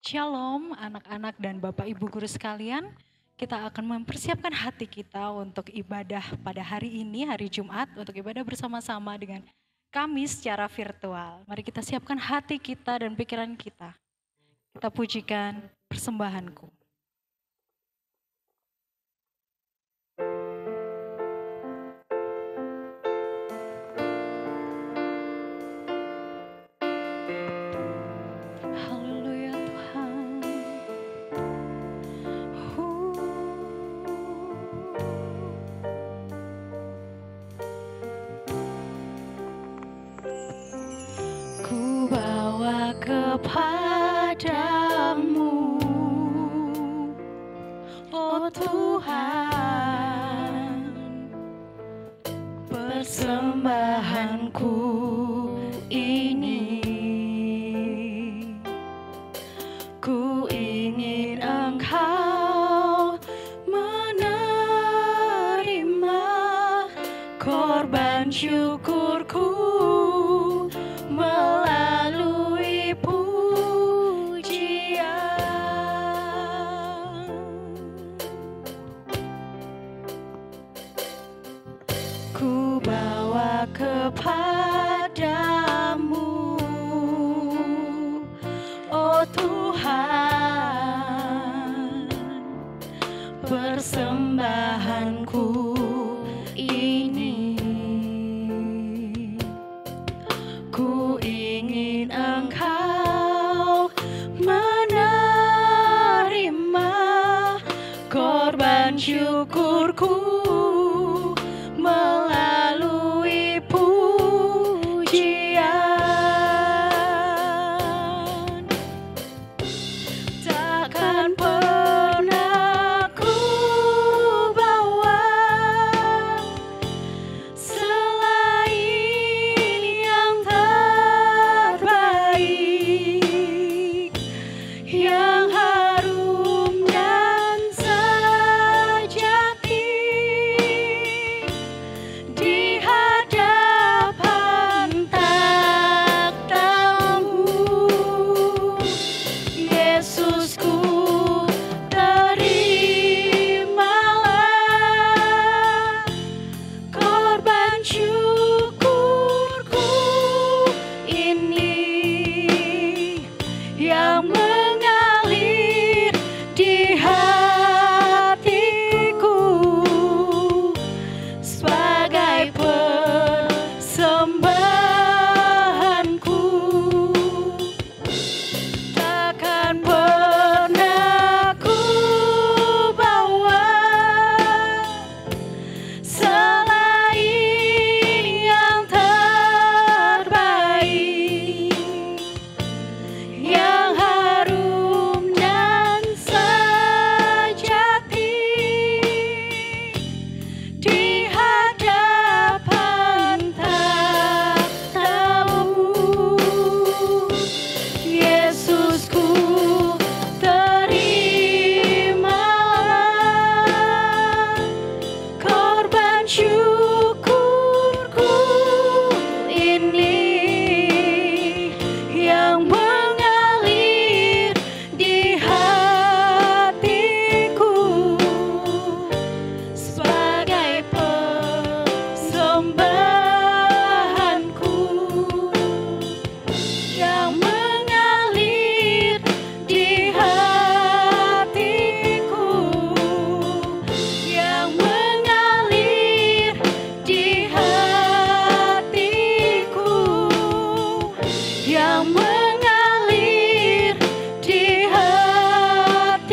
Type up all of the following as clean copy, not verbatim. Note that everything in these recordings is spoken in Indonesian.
Shalom anak-anak dan Bapak Ibu guru sekalian. Kita akan mempersiapkan hati kita untuk ibadah pada hari ini, hari Jumat, untuk ibadah bersama-sama dengan kami secara virtual. Mari kita siapkan hati kita dan pikiran kita. Kita pujikan persembahanku. Haleluya Tuhan. Ku bawa kepadamu, oh Tuhan, persembahanku ini. Ku ingin Engkau menerima korban syukurku melalui pujian. Ku bawa kepadamu, oh Tuhan, persembahanku ini. Ku ingin Engkau menerima korban syukurku melalui pujian. Takkan pernah ku bawa selain yang terbaik, yang harum dan sejati di hadapan takhta-Mu. Yesusku, terimalah korban syukurku ini yang mengalir di hatiku sebagai persembahanku. Takkan pernah ku bawa selain yang terbaik, yang harum dan sejati di hadapan takhta-Mu. Yesusku, terimalah korban syukurku ini yang mengalir di hatiku sebagai persembahanku, yang mengalir di hatiku, yang mengalir di hatiku, yang mengalir di hatiku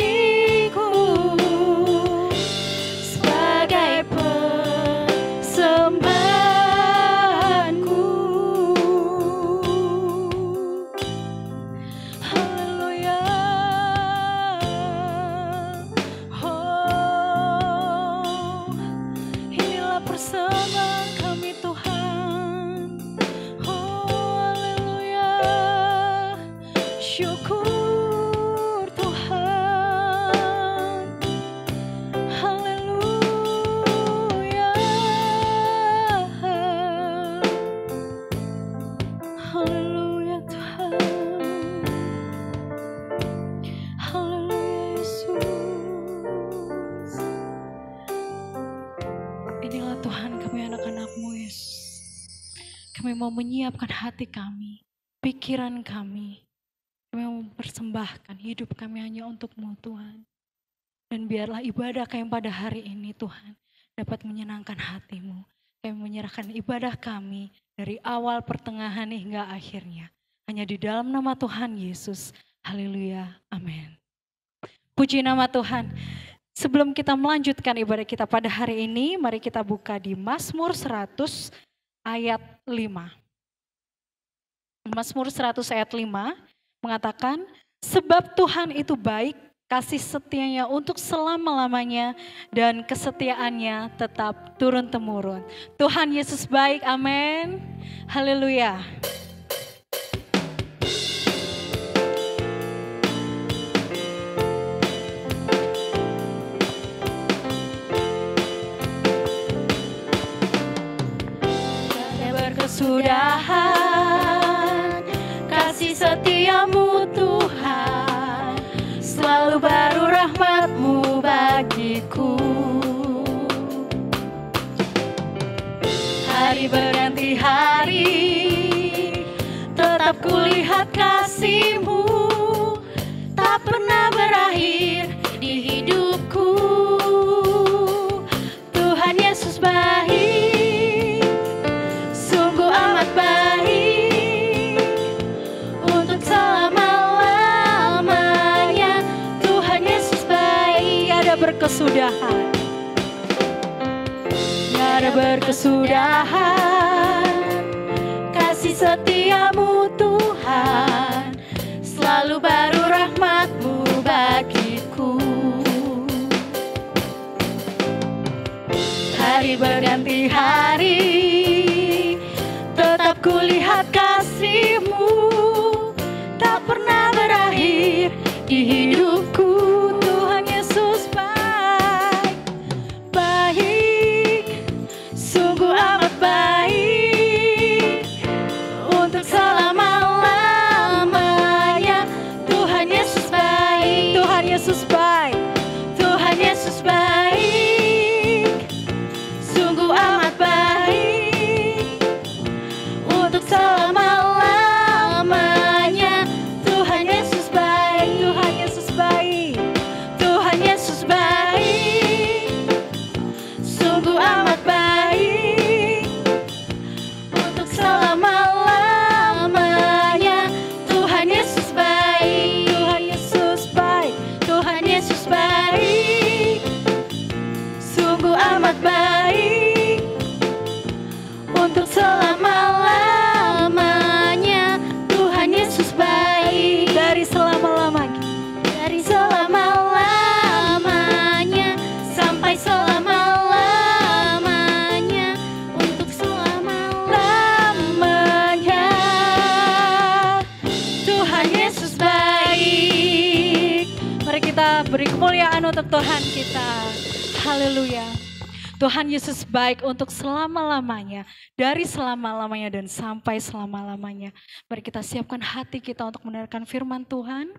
sebagai persembahanku. Haleluya. Oh, inilah persembahan kami Tuhan. Oh, haleluya. Syukur Tuhan. Haleluya. Haleluya Tuhan. mau menyiapkan hati kami, pikiran kami. Kami mau mempersembahkan hidup kami hanya untuk-Mu Tuhan. Dan biarlah ibadah kami pada hari ini Tuhan dapat menyenangkan hati-Mu. Kami menyerahkan ibadah kami dari awal, pertengahan hingga akhirnya. Hanya di dalam nama Tuhan Yesus. Haleluya. Amin. Puji nama Tuhan. Sebelum kita melanjutkan ibadah kita pada hari ini, mari kita buka di Mazmur 100 ayat 5. Mazmur 100 ayat 5 mengatakan, sebab Tuhan itu baik, kasih setianya untuk selama-lamanya, dan kesetiaannya tetap turun-temurun. Tuhan Yesus baik, amin. Haleluya. Berkesudahan kasih setiamu Tuhan, selalu baru rahmat-Mu bagiku. Hari berganti hari, tetap kulihat kasih-Mu, tak pernah berakhir di hidupku. Tuhan Yesus baik, sungguh amat baik, untuk selama-lamanya. Tuhan Yesus baik, ada berkesudahan, ada berkesudahan. Kasih setiamu Tuhan, selalu baru rahmat-Mu bagiku. Hari berganti hari, tetap kulihat kasih-Mu, tak pernah berakhir di hidupku. Tuhan Yesus baik, baik, sungguh amat baik, untuk selama-lamanya. Tuhan Yesus baik, Tuhan Yesus baik, Tuhan Yesus baik, sungguh amat baik, untuk selama-lamanya. Tuhan Yesus baik, Tuhan Yesus baik, Tuhan Yesus baik, sungguh amat baik, untuk selama-lamanya. Tuhan Yesus baik, Tuhan Yesus baik, Tuhan Yesus baik, sungguh amat baik, untuk selama-lamanya. Tuhan Yesus baik, dari selama-lamanya, dari selama-lamanya sampai selama-lamanya, untuk selama-lamanya. Tuhan Yesus baik. Mari kita beri kemuliaan untuk Tuhan kita. Haleluya. Tuhan Yesus baik untuk selama-lamanya, dari selama-lamanya dan sampai selama-lamanya. Mari kita siapkan hati kita untuk mendengarkan firman Tuhan.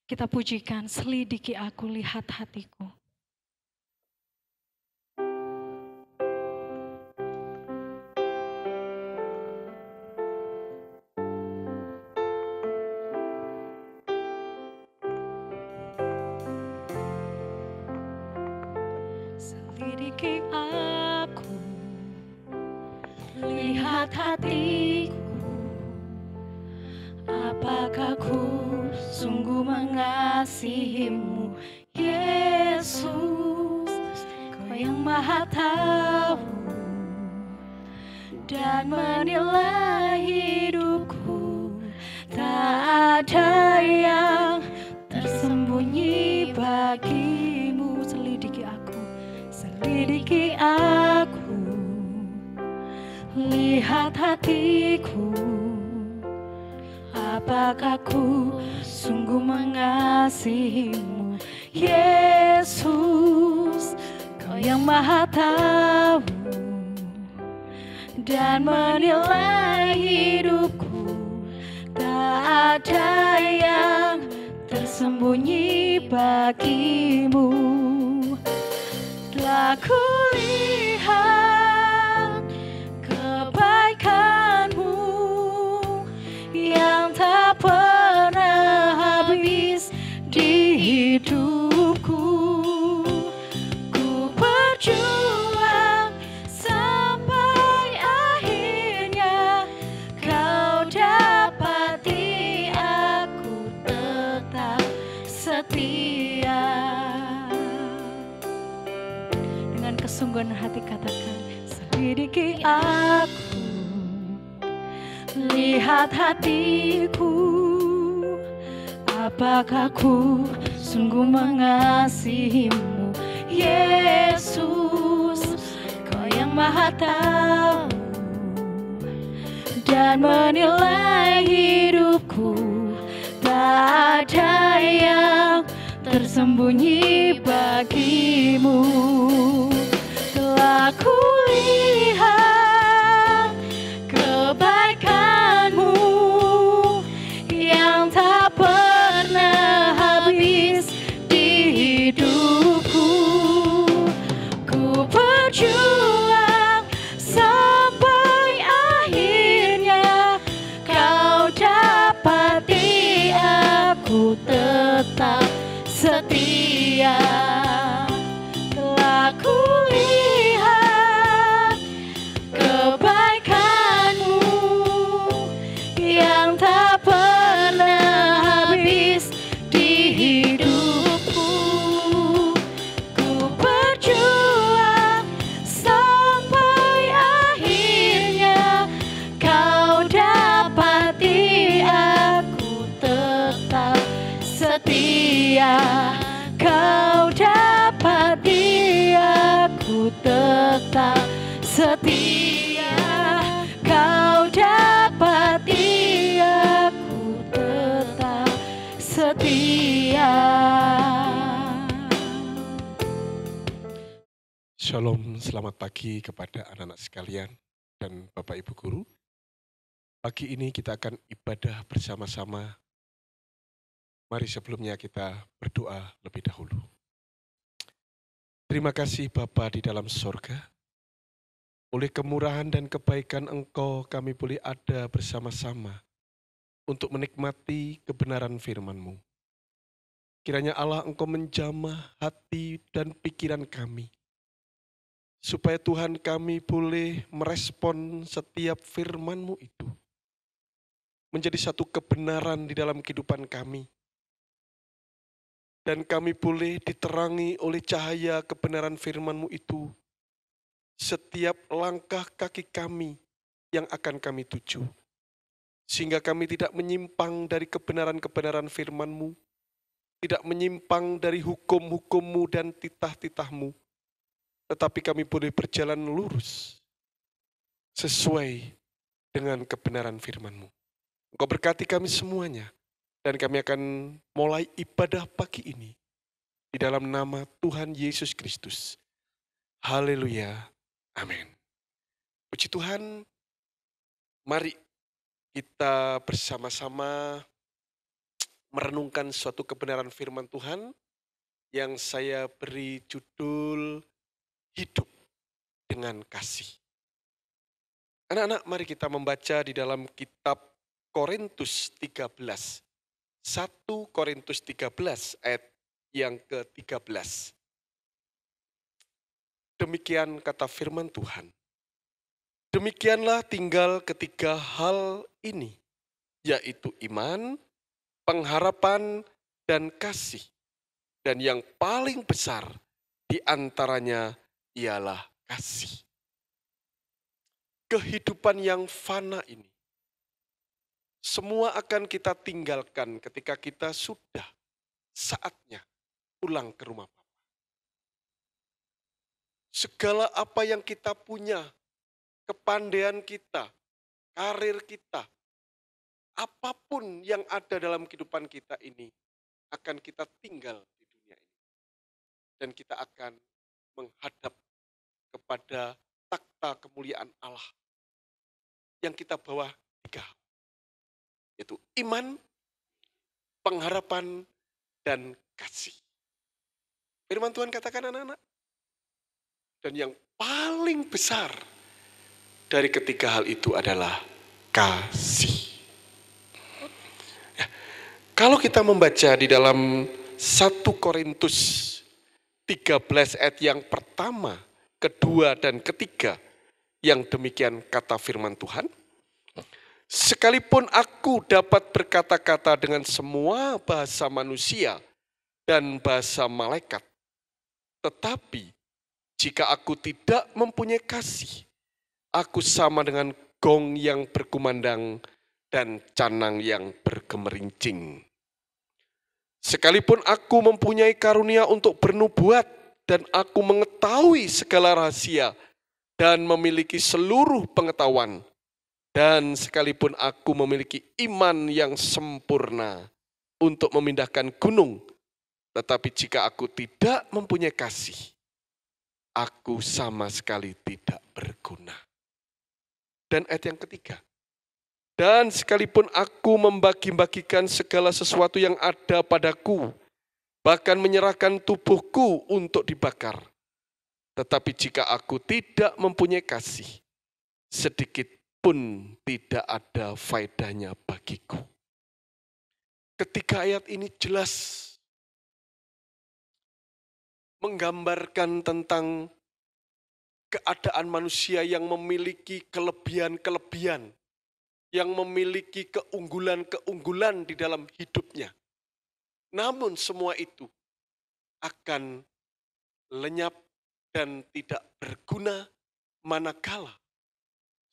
Kita pujikan, selidiki aku, lihat hatiku. Selidiki aku, lihat hatiku, apakah ku sungguh mengasihi-Mu, Yesus. Kau yang Maha tahu dan menilai hidupku, tak ada yang tersembunyi bagi-Mu. Selidiki aku, selidiki aku, lihat hatiku, apakah ku sungguh mengasihi-Mu, Yesus. Kau yang Maha tahu dan menilai hidupku, tak ada yang tersembunyi bagi-Mu. Telah kulihat kebaikan yang tak pernah habis di hidupku. Ku berjuang sampai akhirnya kau dapati aku tetap setia. Dengan kesungguhan hati katakan, selidiki aku, lihat hatiku, apakah ku sungguh mengasihimu, Yesus. Kau yang maha tahu dan menilai hidupku, tak ada yang tersembunyi bagimu. Telah kulihat kebaikanmu yang tak pernah habis di hidupku. Ku berjuang sampai akhirnya kau dapati aku tetap setia. Telah kulihat kebaikanmu yang tak pernah habis di hidupku. Ku berjuang sampai akhirnya kau dapati aku tetap setia. Kau dapati aku tetap setia. Kau dapati aku tetap setia. Shalom, selamat pagi kepada anak-anak sekalian dan Bapak Ibu Guru. Pagi ini kita akan ibadah bersama-sama. Mari sebelumnya kita berdoa lebih dahulu. Terima kasih Bapa di dalam sorga. Oleh kemurahan dan kebaikan Engkau kami boleh ada bersama-sama untuk menikmati kebenaran firman-Mu. Kiranya Allah Engkau menjamah hati dan pikiran kami, supaya Tuhan kami boleh merespon setiap firman-Mu itu menjadi satu kebenaran di dalam kehidupan kami. Dan kami boleh diterangi oleh cahaya kebenaran firman-Mu itu setiap langkah kaki kami yang akan kami tuju. Sehingga kami tidak menyimpang dari kebenaran-kebenaran firman-Mu, tidak menyimpang dari hukum-hukum-Mu dan titah-titah-Mu, tetapi kami boleh berjalan lurus sesuai dengan kebenaran firman-Mu. Engkau berkati kami semuanya. Dan kami akan mulai ibadah pagi ini di dalam nama Tuhan Yesus Kristus. Haleluya. Amin. Puji Tuhan, mari kita bersama-sama merenungkan suatu kebenaran firman Tuhan yang saya beri judul Hidup dengan Kasih. Anak-anak, mari kita membaca di dalam kitab Korintus 13. 1 Korintus 13 ayat yang ke-13. Demikian kata firman Tuhan. Demikianlah tinggal ketiga hal ini, yaitu iman, pengharapan, dan kasih. Dan yang paling besar di antaranya ialah kasih. Kehidupan yang fana ini, semua akan kita tinggalkan ketika kita sudah saatnya pulang ke rumah Bapa. Segala apa yang kita punya, kepandaian kita, karir kita, apapun yang ada dalam kehidupan kita ini akan kita tinggal di dunia ini. Dan kita akan menghadap kepada takhta kemuliaan Allah yang kita bawa 3 hal. Yaitu iman, pengharapan, dan kasih. Firman Tuhan katakan anak-anak. Dan yang paling besar dari ketiga hal itu adalah kasih. Kalau kita membaca di dalam 1 Korintus 13 ayat yang pertama, kedua, dan ketiga, yang demikian kata firman Tuhan, sekalipun aku dapat berkata-kata dengan semua bahasa manusia dan bahasa malaikat, tetapi jika aku tidak mempunyai kasih, aku sama dengan gong yang berkumandang dan canang yang bergemerincing. Sekalipun aku mempunyai karunia untuk bernubuat dan aku mengetahui segala rahasia dan memiliki seluruh pengetahuan, dan sekalipun aku memiliki iman yang sempurna untuk memindahkan gunung, tetapi jika aku tidak mempunyai kasih, aku sama sekali tidak berguna. Dan ayat yang ketiga, dan sekalipun aku membagi-bagikan segala sesuatu yang ada padaku, bahkan menyerahkan tubuhku untuk dibakar, tetapi jika aku tidak mempunyai kasih, sedikit pun tidak ada faedahnya bagiku. Ketiga ayat ini jelas menggambarkan tentang keadaan manusia yang memiliki kelebihan-kelebihan, yang memiliki keunggulan-keunggulan di dalam hidupnya. Namun semua itu akan lenyap dan tidak berguna manakala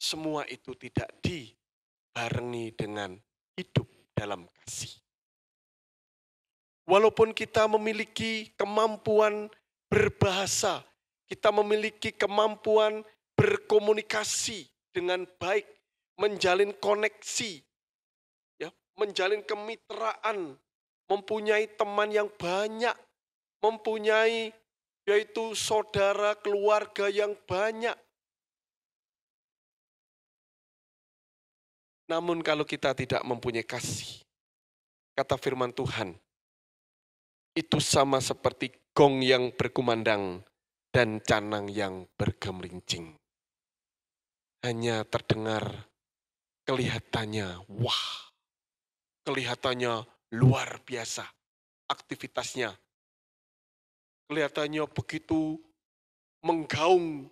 semua itu tidak dibarengi dengan hidup dalam kasih. Walaupun kita memiliki kemampuan berbahasa, kita memiliki kemampuan berkomunikasi dengan baik, menjalin koneksi, ya, menjalin kemitraan, mempunyai teman yang banyak, mempunyai yaitu saudara keluarga yang banyak. Namun kalau kita tidak mempunyai kasih, kata firman Tuhan, itu sama seperti gong yang berkumandang dan canang yang bergemerincing. Hanya terdengar, kelihatannya wah, kelihatannya luar biasa aktivitasnya. Kelihatannya begitu menggaung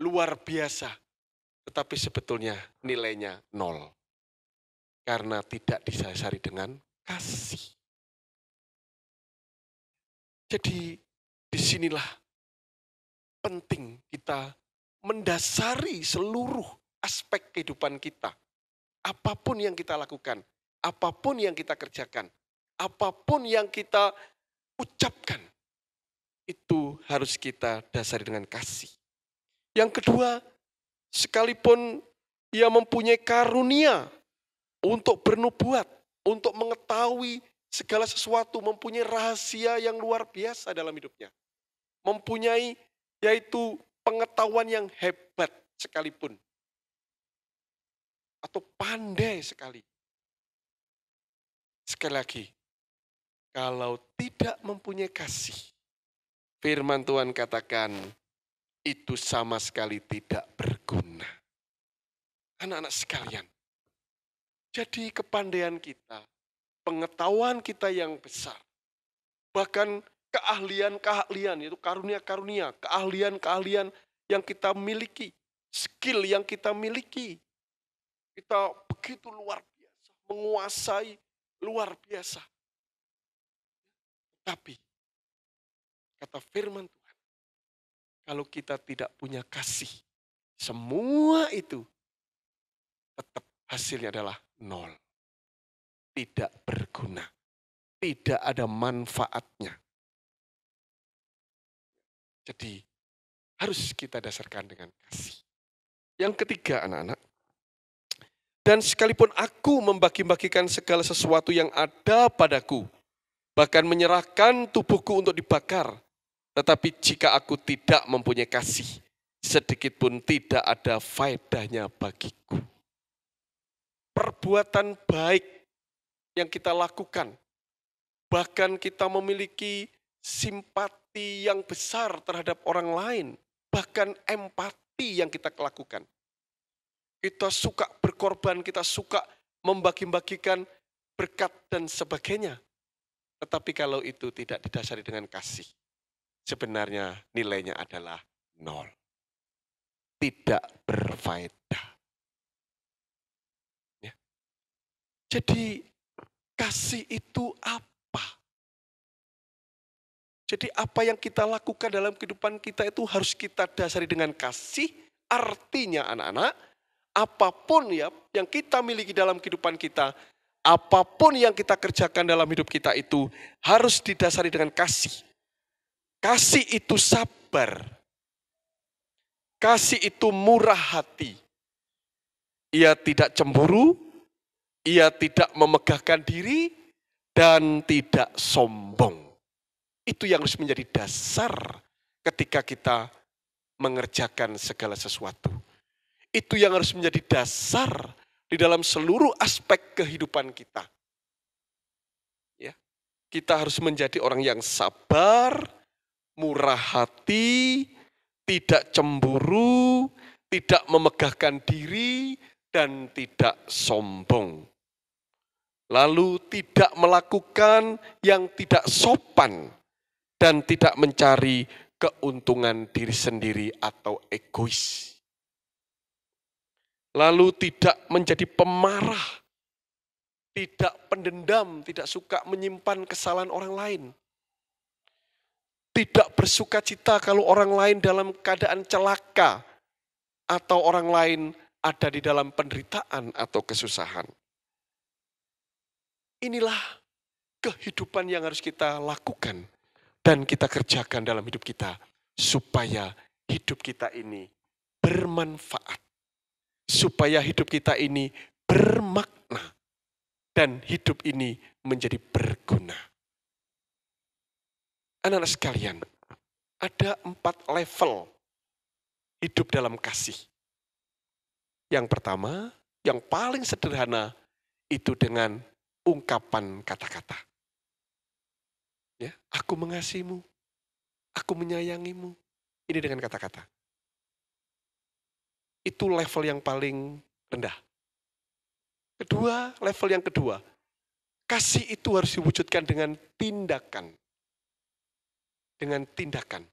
luar biasa, tetapi sebetulnya nilainya 0. Karena tidak didasari dengan kasih. Jadi disinilah penting kita mendasari seluruh aspek kehidupan kita. Apapun yang kita lakukan, apapun yang kita kerjakan, apapun yang kita ucapkan, itu harus kita dasari dengan kasih. Yang kedua, sekalipun ia mempunyai karunia untuk bernubuat, untuk mengetahui segala sesuatu, mempunyai rahasia yang luar biasa dalam hidupnya. Mempunyai yaitu pengetahuan yang hebat sekalipun. Atau pandai sekali. Sekali lagi, kalau tidak mempunyai kasih, firman Tuhan katakan, itu sama sekali tidak berguna. Anak-anak sekalian, jadi kepandaian kita, pengetahuan kita yang besar, bahkan keahlian-keahlian, itu karunia-karunia, keahlian-keahlian yang kita miliki, skill yang kita miliki, kita begitu luar biasa, menguasai luar biasa. Tapi, kata firman Tuhan, kalau kita tidak punya kasih, semua itu tetap hasilnya adalah 0. Tidak berguna. Tidak ada manfaatnya. Jadi, harus kita dasarkan dengan kasih. Yang ketiga, anak-anak. Dan sekalipun aku membagi-bagikan segala sesuatu yang ada padaku, bahkan menyerahkan tubuhku untuk dibakar, tetapi jika aku tidak mempunyai kasih, sedikit pun tidak ada faedahnya bagiku. Perbuatan baik yang kita lakukan, bahkan kita memiliki simpati yang besar terhadap orang lain, bahkan empati yang kita lakukan. Kita suka berkorban, kita suka membagi-bagikan berkat dan sebagainya. Tetapi kalau itu tidak didasari dengan kasih, sebenarnya nilainya adalah nol. Tidak berfaedah. Ya. Jadi kasih itu apa? Jadi apa yang kita lakukan dalam kehidupan kita itu harus kita dasari dengan kasih. Artinya anak-anak, apapun ya yang kita miliki dalam kehidupan kita, apapun yang kita kerjakan dalam hidup kita itu harus didasari dengan kasih. Kasih itu sabar. Kasih itu murah hati. Ia tidak cemburu, ia tidak memegahkan diri, dan tidak sombong. Itu yang harus menjadi dasar ketika kita mengerjakan segala sesuatu. Itu yang harus menjadi dasar di dalam seluruh aspek kehidupan kita. Ya, kita harus menjadi orang yang sabar, murah hati, tidak cemburu, tidak memegahkan diri, dan tidak sombong. Lalu tidak melakukan yang tidak sopan dan tidak mencari keuntungan diri sendiri atau egois. Lalu tidak menjadi pemarah, tidak pendendam, tidak suka menyimpan kesalahan orang lain. Tidak bersuka cita kalau orang lain dalam keadaan celaka atau orang lain ada di dalam penderitaan atau kesusahan. Inilah kehidupan yang harus kita lakukan dan kita kerjakan dalam hidup kita supaya hidup kita ini bermanfaat. Supaya hidup kita ini bermakna dan hidup ini menjadi berguna. Anak-anak sekalian, ada 4 level hidup dalam kasih. Yang pertama, yang paling sederhana itu dengan ungkapan kata-kata. Ya, aku mengasihimu, aku menyayangimu. Ini dengan kata-kata. Itu level yang paling rendah. Kedua, level yang kedua. Kasih itu harus diwujudkan dengan tindakan. Dengan tindakan.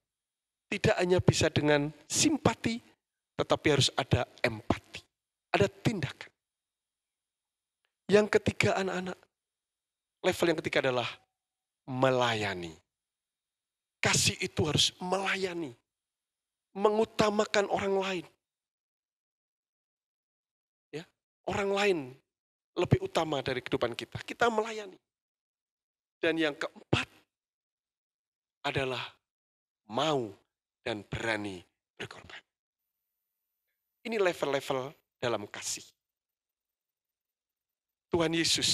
Tidak hanya bisa dengan simpati, tetapi harus ada empati. Ada tindakan. Yang ketiga anak-anak, level yang ketiga adalah melayani. Kasih itu harus melayani. Mengutamakan orang lain. Ya, orang lain lebih utama dari kehidupan kita. Kita melayani. Dan yang keempat adalah mau dan berani berkorban. Ini level-level dalam kasih. Tuhan Yesus,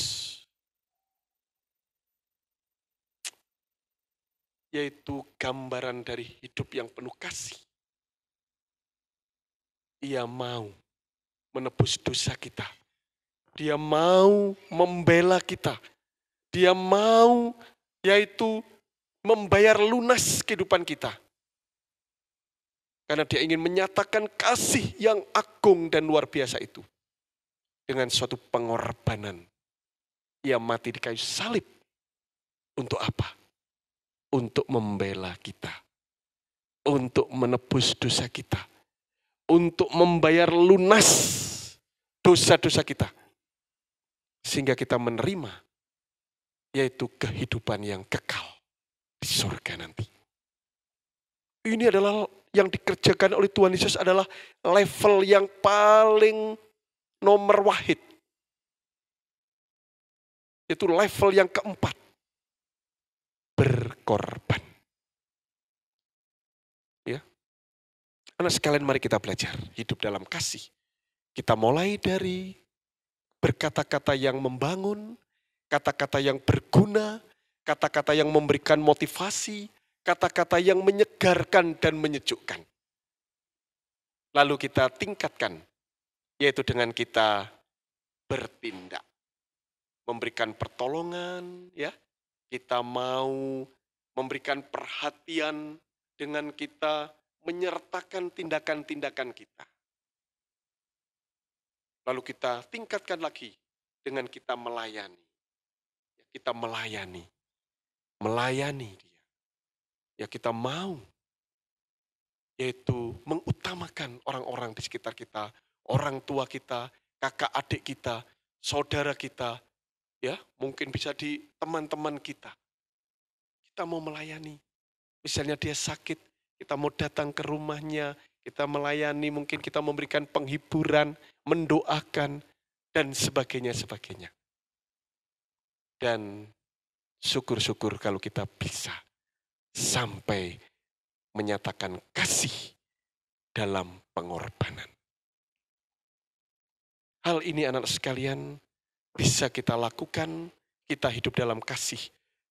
yaitu gambaran dari hidup yang penuh kasih. Ia mau menebus dosa kita. Dia mau membela kita. Dia mau yaitu membayar lunas kehidupan kita. Karena dia ingin menyatakan kasih yang agung dan luar biasa itu. Dengan suatu pengorbanan. Ia mati di kayu salib. Untuk apa? Untuk membela kita. Untuk menebus dosa kita. Untuk membayar lunas dosa-dosa kita. Sehingga kita menerima yaitu kehidupan yang kekal di surga nanti. Ini adalah yang dikerjakan oleh Tuhan Yesus adalah level yang paling nomor wahid. Itu level yang keempat. Berkorban. Ya. Anak sekalian, mari kita belajar hidup dalam kasih. Kita mulai dari berkata-kata yang membangun, kata-kata yang berguna, kata-kata yang memberikan motivasi, kata-kata yang menyegarkan dan menyejukkan. Lalu kita tingkatkan, yaitu dengan kita bertindak. Memberikan pertolongan, ya. Kita mau memberikan perhatian dengan kita menyertakan tindakan-tindakan kita. Lalu kita tingkatkan lagi dengan kita melayani. kita melayani dia. Ya kita mau, yaitu mengutamakan orang-orang di sekitar kita, orang tua kita, kakak adik kita, saudara kita, ya mungkin bisa di teman-teman kita. Kita mau melayani. Misalnya dia sakit, kita mau datang ke rumahnya, kita melayani, mungkin kita memberikan penghiburan, mendoakan, dan sebagainya. Dan syukur-syukur kalau kita bisa sampai menyatakan kasih dalam pengorbanan. Hal ini anak-anak sekalian bisa kita lakukan, kita hidup dalam kasih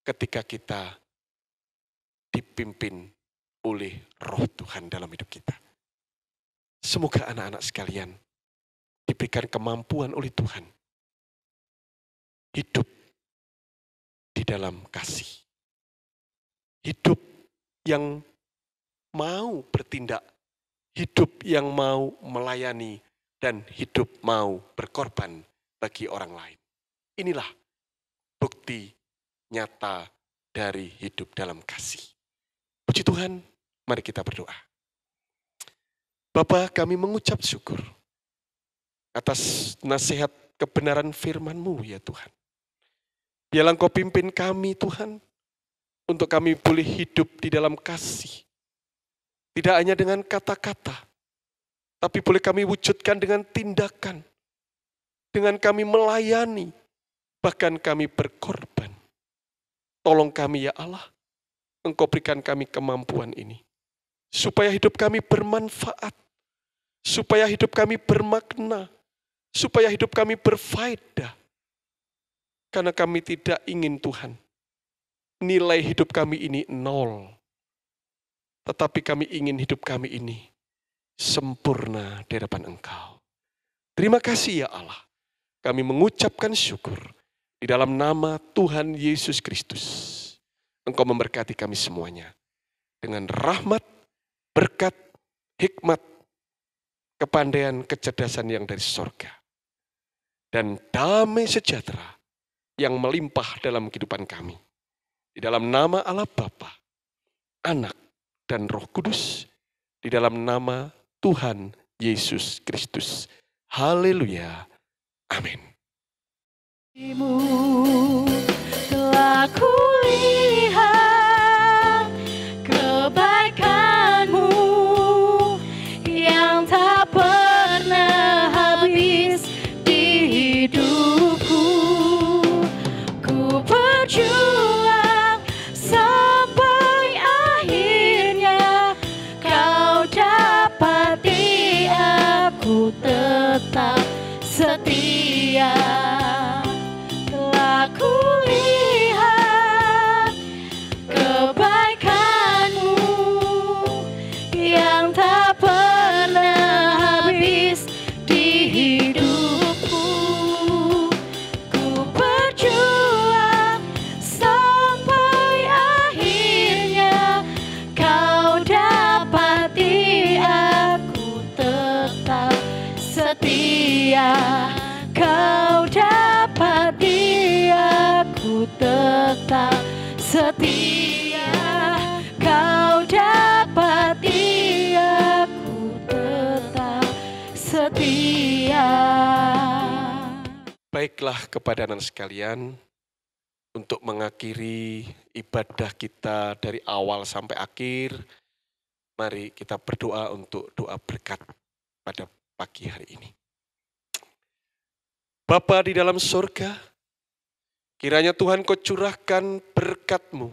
ketika kita dipimpin oleh Roh Tuhan dalam hidup kita. Semoga anak-anak sekalian diberikan kemampuan oleh Tuhan hidup di dalam kasih. Hidup yang mau bertindak, hidup yang mau melayani, dan hidup mau berkorban bagi orang lain. Inilah bukti nyata dari hidup dalam kasih. Puji Tuhan, mari kita berdoa. Bapa, kami mengucap syukur atas nasihat kebenaran firman-Mu ya Tuhan. Biarlah Engkau pimpin kami Tuhan, untuk kami boleh hidup di dalam kasih. Tidak hanya dengan kata-kata, tapi boleh kami wujudkan dengan tindakan. Dengan kami melayani, bahkan kami berkorban. Tolong kami ya Allah, Engkau berikan kami kemampuan ini. Supaya hidup kami bermanfaat. Supaya hidup kami bermakna. Supaya hidup kami berfaedah. Karena kami tidak ingin Tuhan, nilai hidup kami ini 0. Tetapi kami ingin hidup kami ini sempurna di hadapan Engkau. Terima kasih ya Allah. Kami mengucapkan syukur di dalam nama Tuhan Yesus Kristus. Engkau memberkati kami semuanya dengan rahmat, berkat, hikmat, kepandaian, kecerdasan yang dari sorga. Dan damai sejahtera yang melimpah dalam kehidupan kami. Di dalam nama Allah Bapa, Anak, dan Roh Kudus. Di dalam nama Tuhan Yesus Kristus. Haleluya. Amin. Telah kulihat kebaikan-Mu yang tak pernah habis di hidupku. Ku berjuang sampai akhirnya Kau dapati aku tetap setia. Telah kulihat kebaikan-Mu yang tak pernah habis di hidupku. Ku berjuang sampai akhirnya Kau dapati aku tetap setia. Kau dapati aku tetap setia. Kau dapati aku tetap setia. Baiklah kepada anak sekalian, untuk mengakhiri ibadah kita dari awal sampai akhir, mari kita berdoa untuk doa berkat pada pagi hari ini. Bapa di dalam surga, kiranya Tuhan Kau curahkan berkat-Mu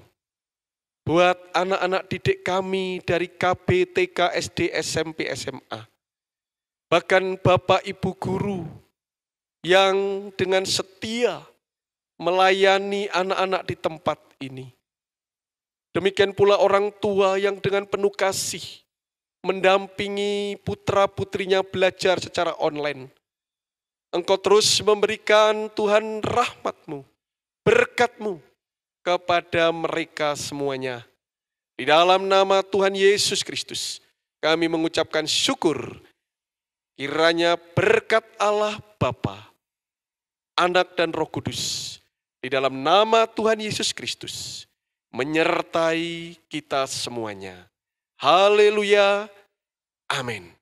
buat anak-anak didik kami dari KB, TK, SD, SMP, SMA. Bahkan Bapak Ibu Guru yang dengan setia melayani anak-anak di tempat ini. Demikian pula orang tua yang dengan penuh kasih mendampingi putra-putrinya belajar secara online. Engkau terus memberikan Tuhan rahmat-Mu, berkat-Mu kepada mereka semuanya. Di dalam nama Tuhan Yesus Kristus, kami mengucapkan syukur. Kiranya berkat Allah Bapa, Anak dan Roh Kudus Di dalam nama Tuhan Yesus Kristus, menyertai kita semuanya. Haleluya. Amin.